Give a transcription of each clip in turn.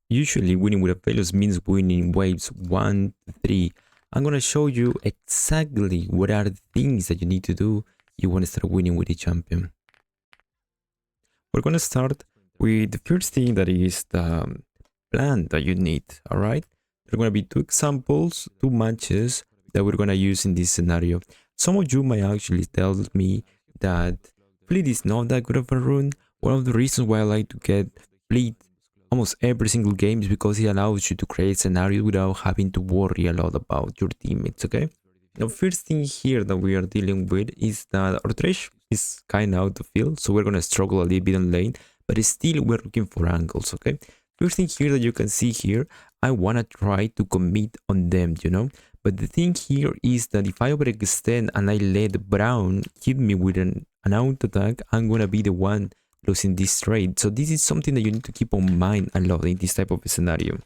Usually winning with Aphelios means winning waves 1 to 3. I'm gonna show you exactly what are the things that you need to do if you want to start winning with the champion. We're gonna start with the first thing, that is the plan that you need, alright? There are gonna be 2 examples, 2 matches that we're gonna use in this scenario. Some of you might actually tell me that Fleet is not that good of a rune. One of the reasons why I like to get Fleet almost every single game is because it allows you to create scenarios without having to worry a lot about your teammates, okay? The first thing here that we are dealing with is that our Thresh is kind of out of field, so we're gonna struggle a little bit on lane, but still we're looking for angles, okay? First thing here that you can see here, I wanna try to commit on them, you know? But the thing here is that if I overextend and I let Braum hit me with an auto attack, I'm gonna be the one losing this trade. So this is something that you need to keep on mind a lot in this type of scenario.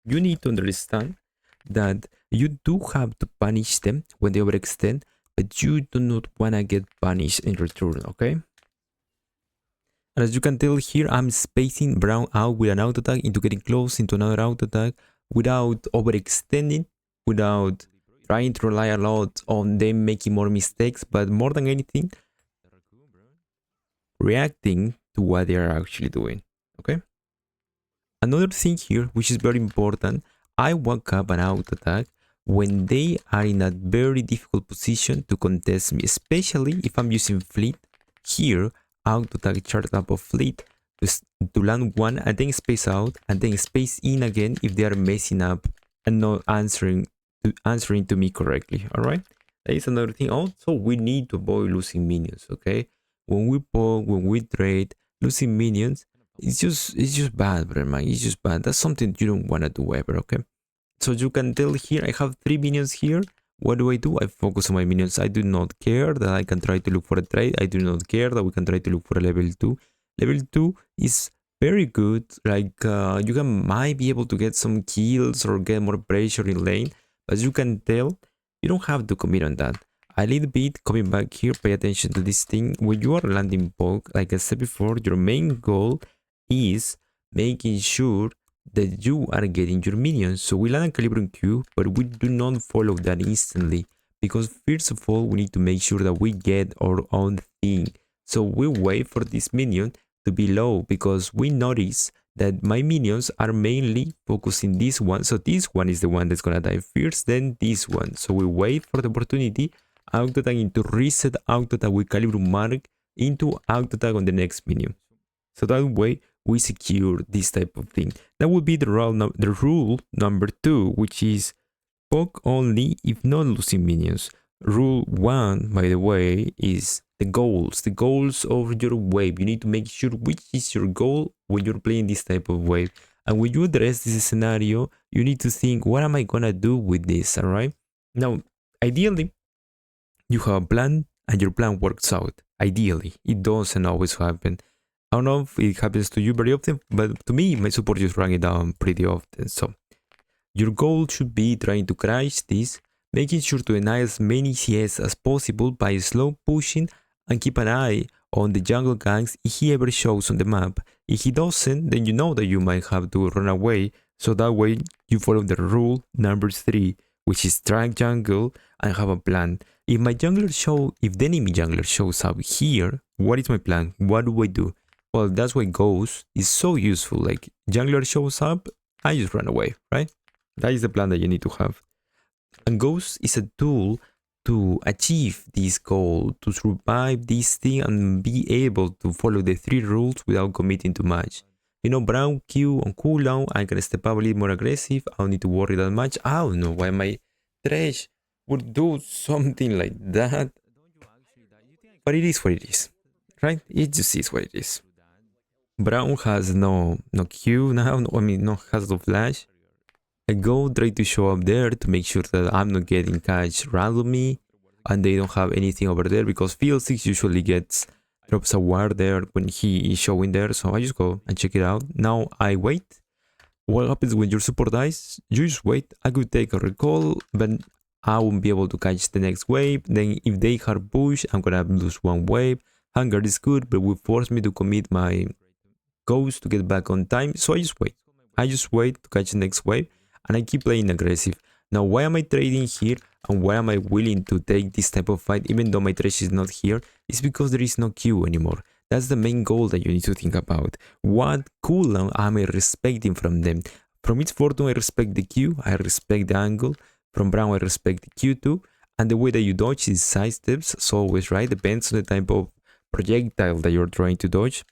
You need to understand that you do have to punish them when they overextend, but you do not want to get punished in return, okay? And as you can tell here, I'm spacing Braum out with an auto attack into getting close into another auto attack without overextending, without trying to rely a lot on them making more mistakes, but more than anything, reacting to what they are actually doing, okay? Another thing here, which is very important, I walk up an auto attack when they are in a very difficult position to contest me, especially if I'm using Fleet. Here, auto attack chart up of Fleet to land one and then space out and then space in again if they are messing up and not answering to me correctly. All right, that is another thing. Also, we need to avoid losing minions, okay? When we poke, when we trade, losing minions, it's just bad, bro, man. It's just bad. That's something you don't want to do ever, okay? So you can tell here, I have 3 minions here. What do? I focus on my minions. I do not care that I can try to look for a trade. I do not care that we can try to look for a level 2. Level 2 is very good. Like, you might be able to get some kills or get more pressure in lane. As you can tell, you don't have to commit on that. A little bit coming back here, pay attention to this thing. When you are landing poke, like I said before, your main goal is making sure that you are getting your minions. So we land a Calibrum Q, but we do not follow that instantly, because first of all we need to make sure that we get our own thing. So we wait for this minion to be low, because we notice that my minions are mainly focusing this one. So this one is the one that's gonna die first, then this one. So we wait for the opportunity, auto attack into reset, auto attack with Calibrum mark into auto attack on the next minion. So that way we secure this type of thing. That would be the rule number 2, which is poke only if not losing minions. Rule 1, by the way, is the goals of your wave. You need to make sure which is your goal when you're playing this type of wave. And when you address this scenario, you need to think, what am I gonna do with this, all right? Now, ideally, you have a plan and your plan works out. Ideally, it doesn't always happen. I don't know if it happens to you very often, but to me, my support just run it down pretty often. So your goal should be trying to crash this, making sure to deny as many CS as possible by slow pushing, and keep an eye on the jungle ganks if he ever shows on the map. If he doesn't, then you know that you might have to run away. So that way you follow the rule number 3, which is track jungle and have a plan. If the enemy jungler shows up here, what is my plan? What do I do? Well, that's why Ghost is so useful. Like, jungler shows up, I just run away, right? That is the plan that you need to have. And Ghost is a tool to achieve this goal, to survive this thing and be able to follow the 3 rules without committing too much. You know, Braum Q on cooldown, I can step up a little more aggressive. I don't need to worry that much. I don't know why my Thresh would do something like that. But it is what it is, right? It just is what it is. Braum has no Q now, has no flash. I go try to show up there to make sure that I'm not getting catch randomly and they don't have anything over there, because field 6 usually drops a ward there when he is showing there. So I just go and check it out. Now I wait. What happens when your support dies? You just wait. I could take a recall, but I won't be able to catch the next wave. Then if they hard push, I'm gonna lose 1 wave. Hunger is good, but will force me to commit my Ghost to get back on time, so I just wait. I just wait to catch the next wave and I keep playing aggressive. Now, why am I trading here and why am I willing to take this type of fight even though my Thresh is not here? It's because there is no Q anymore. That's the main goal that you need to think about. What cooldown am I respecting from them? From its Fortune, I respect the Q, I respect the angle. From Braum, I respect the Q2. And the way that you dodge is side steps, as always, right? Depends on the type of projectile that you're trying to dodge.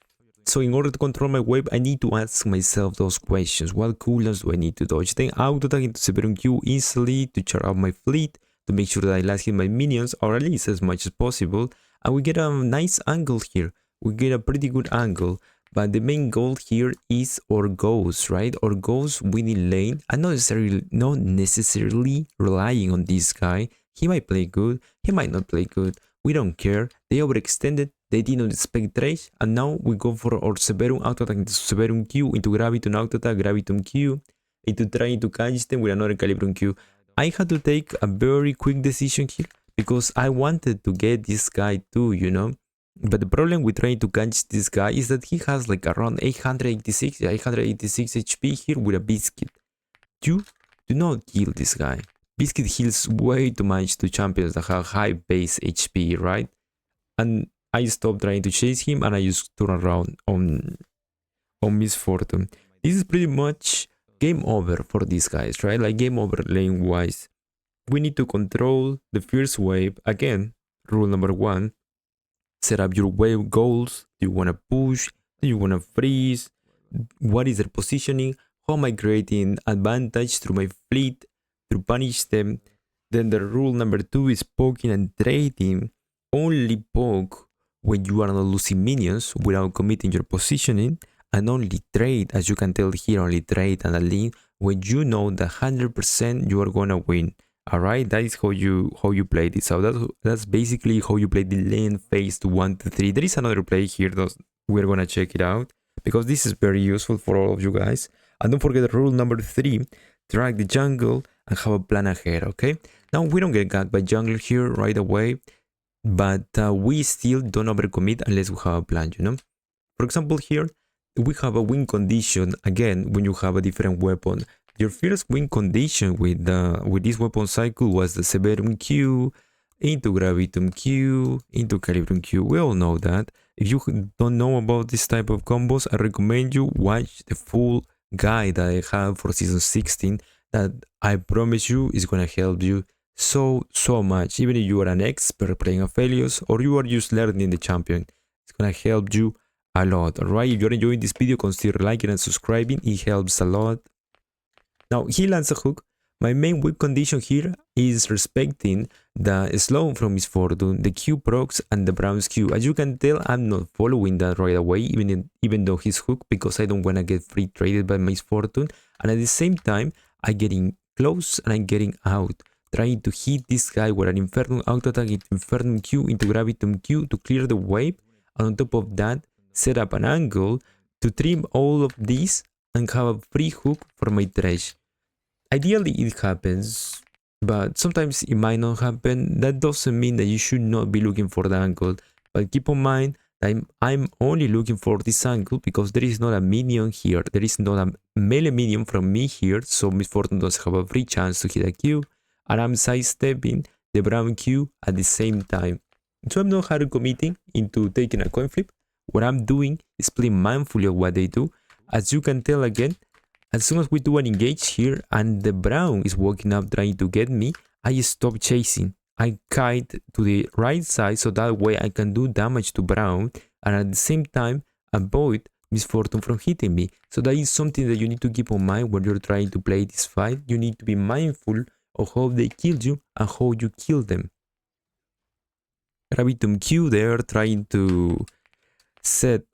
So in order to control my wave, I need to ask myself those questions. What cooldowns do I need to dodge? Then auto attack into Severum Q easily to charge up my fleet, to make sure that I last hit my minions, or at least as much as possible. And we get a nice angle here. We get a pretty good angle. But the main goal here is our goals, right? Our goals winning lane and not necessarily relying on this guy. He might play good, he might not play good. We don't care. They overextended, they didn't expect Thresh, and now we go for our Severum auto attack into Severum Q, into Graviton auto attack, Graviton Q, into trying to catch them with another Calibrum Q. I had to take a very quick decision here because I wanted to get this guy too, you know. But the problem with trying to catch this guy is that he has like around 886 HP here with a biscuit. You do not kill this guy. Biscuit heals way too much to champions that have high base HP, right? And I stopped trying to chase him and I just turn around on Misfortune. This is pretty much game over for these guys, right? Like game over lane wise. We need to control the first wave. Again, rule number 1. Set up your wave goals. Do you want to push? Do you want to freeze? What is their positioning? How am I creating advantage through my fleet? To punish them. Then the rule number 2 is poking and trading. Only poke when you are not losing minions without committing your positioning, and only trade, as you can tell here, only trade and a lane when you know that 100% you are gonna win. Alright, that is how you play this. So that's basically how you play the lane phase to 1 to 3. There is another play here that we're gonna check it out because this is very useful for all of you guys. And don't forget rule number 3, drag the jungle and have a plan ahead, okay? Now we don't get ganked by jungle here right away, but we still don't overcommit unless we have a plan, you know? For example, here we have a win condition again when you have a different weapon. Your first win condition with this weapon cycle was the Severum Q into Gravitum Q into Calibrum Q. We all know that. If you don't know about this type of combos, I recommend you watch the full guide that I have for season 16 that I promise you is gonna help you so much. Even if you are an expert playing Aphelios or you are just learning the champion, it's gonna help you a lot. Alright, if you're enjoying this video, consider liking and subscribing. It helps a lot. Now he lands a hook. My main weak condition here is respecting the slow from his Fortune, the Q procs and the Braum's Q. As you can tell, I'm not following that right away, even though he's hooked, because I don't want to get free traded by my Fortune. And at the same time, I'm getting close and I'm getting out, trying to hit this guy with an Infernum auto attack into Infernum Q into Gravitum Q to clear the wave. And on top of that, set up an angle to trim all of these and have a free hook for my Thresh. Ideally it happens, but sometimes it might not happen. That doesn't mean that you should not be looking for the angle, but keep in mind that I'm only looking for this angle because there is not a minion here. There is not a melee minion from me here, so Miss Fortune does have a free chance to hit a Q, and I'm sidestepping the Braum Q at the same time. So I'm not hard committing into taking a coin flip. What I'm doing is playing mindfully of what they do. As you can tell again, as soon as we do an engage here and the Braum is walking up trying to get me, I stop chasing. I kite to the right side so that way I can do damage to Braum and at the same time avoid Miss Fortune from hitting me. So that is something that you need to keep in mind when you're trying to play this fight. You need to be mindful of how they kill you and how you kill them. Gravitum Q there trying to set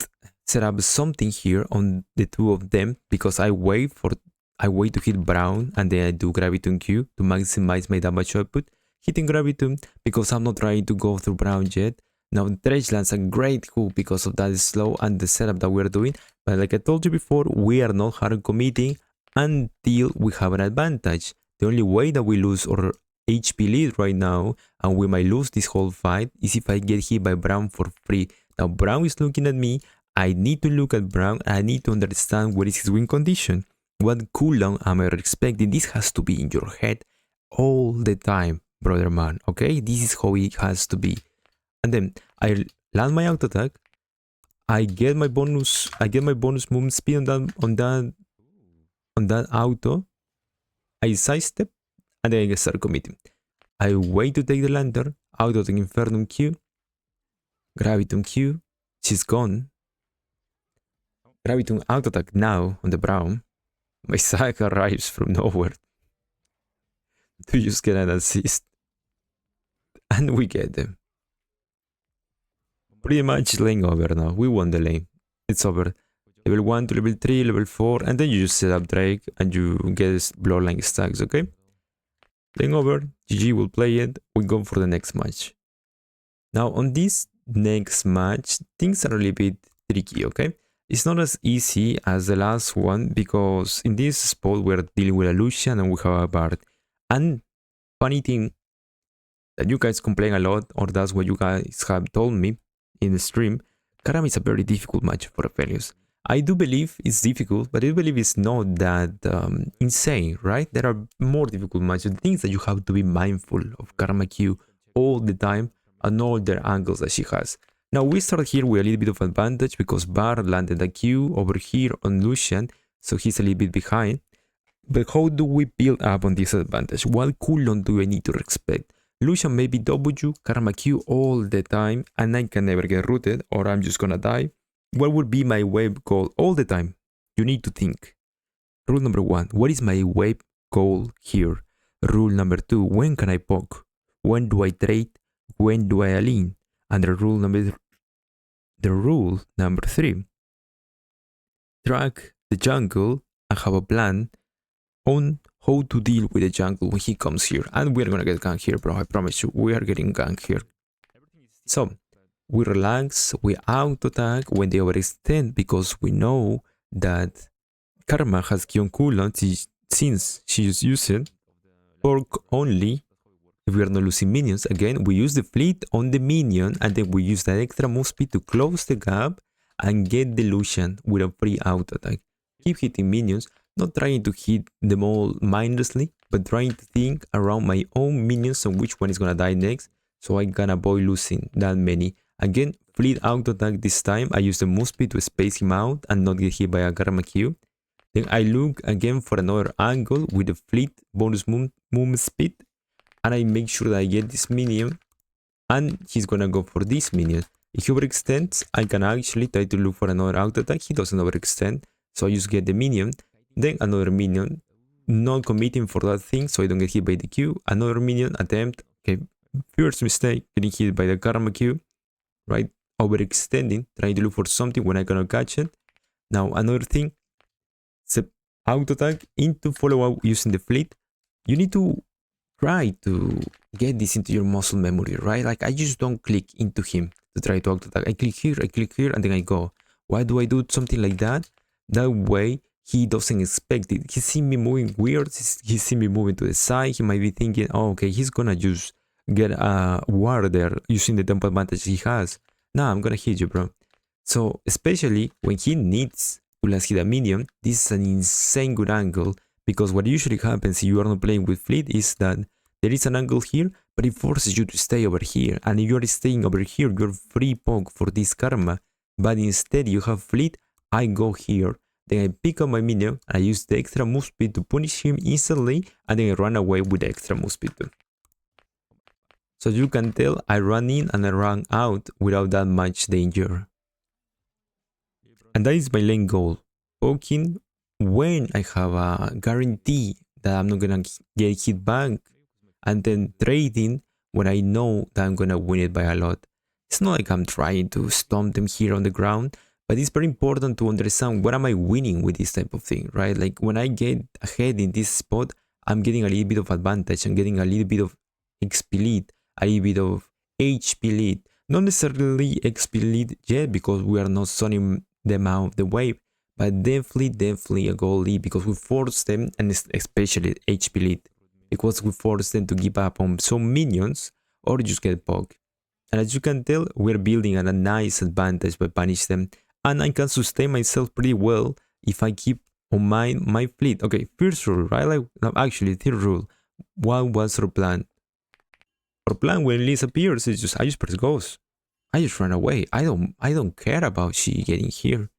up something here on the two of them because I wait to hit Braum and then I do Gravitum Q to maximize my damage output. Hitting Gravitum because I'm not trying to go through Braum yet. Now Thresh lands a great hook because of that slow and the setup that we're doing, but like I told you before, we are not hard committing until we have an advantage. The only way that we lose our HP lead right now, and we might lose this whole fight, is if I get hit by Braum for free. Now Braum is looking at me, I need to look at Braum, and I need to understand what is his win condition. What cooldown am I expecting? This has to be in your head all the time, brother man, okay? This is how it has to be. And then I land my auto attack, I get my bonus movement speed on that auto, I sidestep, and then I start committing. I wait to take the lantern, auto attack Infernum Q, Gravitum Q, she's gone. Gravitum auto attack now on the Braum. My sack arrives from nowhere to just get an assist. And we get them. Pretty much lane over now. We won the lane. It's over. Level 1 to level 3, level 4, and then you just set up Drake and you get bloodline stacks, okay? Lane over, GG will play it, we go for the next match. Now on this next match, things are a little bit tricky, okay? It's not as easy as the last one because in this spot we're dealing with a Lucian and we have a Bard. And funny thing that you guys complain a lot, or that's what you guys have told me in the stream, Karam is a very difficult match for Aphelios. I do believe it's difficult, but I believe it's not that insane, right? There are more difficult matches, things that you have to be mindful of Karma Q all the time and all the angles that she has. Now we start here with a little bit of advantage because Bar landed a Q over here on Lucian, so he's a little bit behind. But how do we build up on this advantage? What cooldown do I need to expect? Lucian maybe W, Karma Q all the time, and I can never get rooted, or I'm just gonna die. What would be my wave goal all the time? You need to think. Rule number 1, what is my wave goal here? Rule number 2, when can I poke? When do I trade? When do I align? And the rule number 3, track the jungle and have a plan on how to deal with the jungle when he comes here. And we're gonna get ganked here, bro. I promise you, we are getting ganked here. So we relax, we auto attack when they overextend because we know that Karma has Q on cooldown since she's using pork only if we are not losing minions. Again, we use the fleet on the minion and then we use that extra move speed to close the gap and get the Lucian with a free auto attack. Keep hitting minions, not trying to hit them all mindlessly, but trying to think around my own minions on which one is gonna die next, so I can avoid losing that many. Again, fleet auto attack this time. I use the move speed to space him out and not get hit by a Karma Q. Then I look again for another angle with the fleet bonus movement speed, and I make sure that I get this minion, and he's gonna go for this minion. If he overextends, I can actually try to look for another auto attack. He doesn't overextend, so I just get the minion, then another minion, not committing for that thing so I don't get hit by the Q, another minion attempt, okay, first mistake, getting hit by the Karma Q, right, overextending, trying to look for something when I cannot catch it. Now another thing, auto attack into follow up using the fleet. You need to try to get this into your muscle memory, right? Like I just don't click into him to try to auto attack. I click here, and then I go. Why do I do something like that? That way he doesn't expect it. He see me moving weird. He see me moving to the side. He might be thinking, oh, okay, he's gonna just get a ward there using the tempo advantage he has. Nah, I'm gonna hit you, bro. So especially when he needs to last hit a minion, this is an insane good angle, because what usually happens if you are not playing with fleet is that there is an angle here, but it forces you to stay over here. And if you are staying over here, you're free poke for this karma. But instead you have fleet, I go here, then I pick up my minion, I use the extra move speed to punish him instantly, and then I run away with the extra move speed too. So you can tell I run in and I run out without that much danger. And that is my lane goal. Poking when I have a guarantee that I'm not gonna get hit back, and then trading when I know that I'm gonna win it by a lot. It's not like I'm trying to stomp them here on the ground, but it's very important to understand what am I winning with this type of thing, right? Like when I get ahead in this spot, I'm getting a little bit of advantage. I'm getting a little bit of XP lead, a little bit of HP lead. Not necessarily XP lead yet because we are not stunning them out of the wave, but definitely a goal lead because we force them, and especially HP lead, because we force them to give up on some minions or just get poked. And as you can tell, we're building a nice advantage by punish them, and I can sustain myself pretty well if I keep on my fleet. Okay, first rule, right? Like, no, actually, third rule. What was our plan? Our plan when Liz appears is just I just press ghost. I just run away. I don't care about she getting here.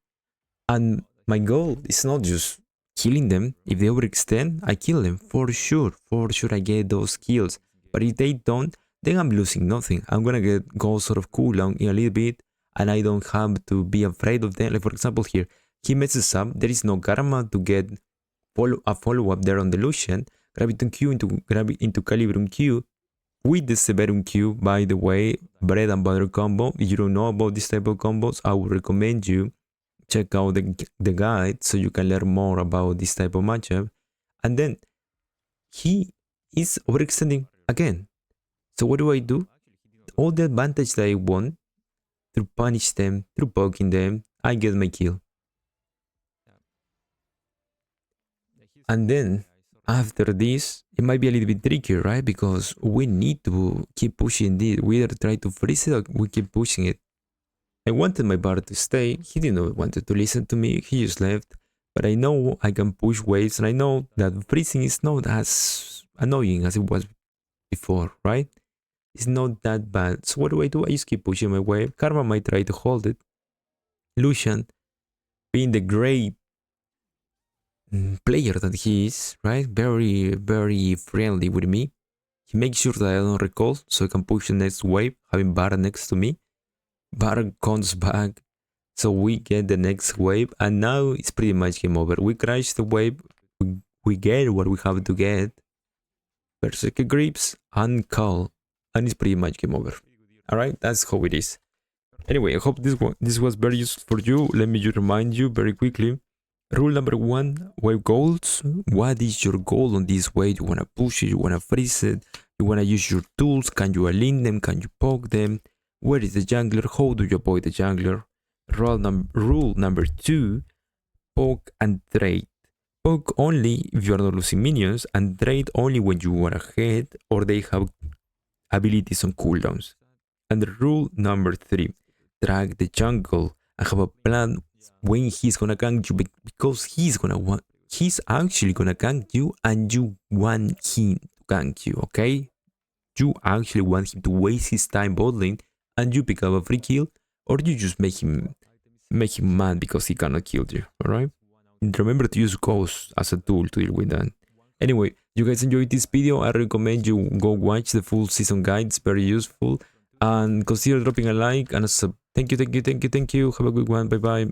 And my goal is not just killing them. If they overextend, I kill them for sure. For sure, I get those kills. But if they don't, then I'm losing nothing. I'm gonna get go sort of cooldown in a little bit, and I don't have to be afraid of them. Like for example, here he messes up. There is no karma to get a follow up there on the Lucian. Graviton Q into Calibrum Q with the Severum Q. By the way, bread and butter combo. If you don't know about this type of combos, I would recommend you check out the guide so you can learn more about this type of matchup. And then he is overextending again. So what do? All the advantage that I want through punish them, through poking them, I get my kill. And then after this, it might be a little bit trickier, right? Because we need to keep pushing this. We either try to freeze it or we keep pushing it. I wanted my bar to stay. He didn't want to listen to me. He just left. But I know I can push waves, and I know that freezing is not as annoying as it was before, right? It's not that bad. So what do? I just keep pushing my wave. Karma might try to hold it. Lucian, being the great player that he is, right? Very, very friendly with me. He makes sure that I don't recall, so I can push the next wave, having Bar next to me. Bar comes back, so we get the next wave, and now it's pretty much game over. We crash the wave, we get what we have to get. Berserker grips and call, and it's pretty much game over. Alright, that's how it is. Anyway, I hope this was very useful for you. Let me just remind you very quickly. Rule number 1, wave goals. What is your goal on this wave? You wanna push it, you wanna freeze it, you wanna use your tools, can you align them, can you poke them? Where is the jungler? How do you avoid the jungler? Rule number 2, poke and trade. Poke only if you are not losing minions, and trade only when you are ahead or they have abilities on cooldowns. And rule number 3, track the jungle and have a plan when he's gonna gank you, because he's actually gonna gank you, and you want him to gank you, okay? You actually want him to waste his time bot lane, and you pick up a free kill, or you just make him mad because he cannot kill you, alright? Remember to use Ghost as a tool to deal with that. Anyway, you guys enjoyed this video. I recommend you go watch the full season guide. It's very useful. And consider dropping a like and a sub. Thank you. Have a good one. Bye bye.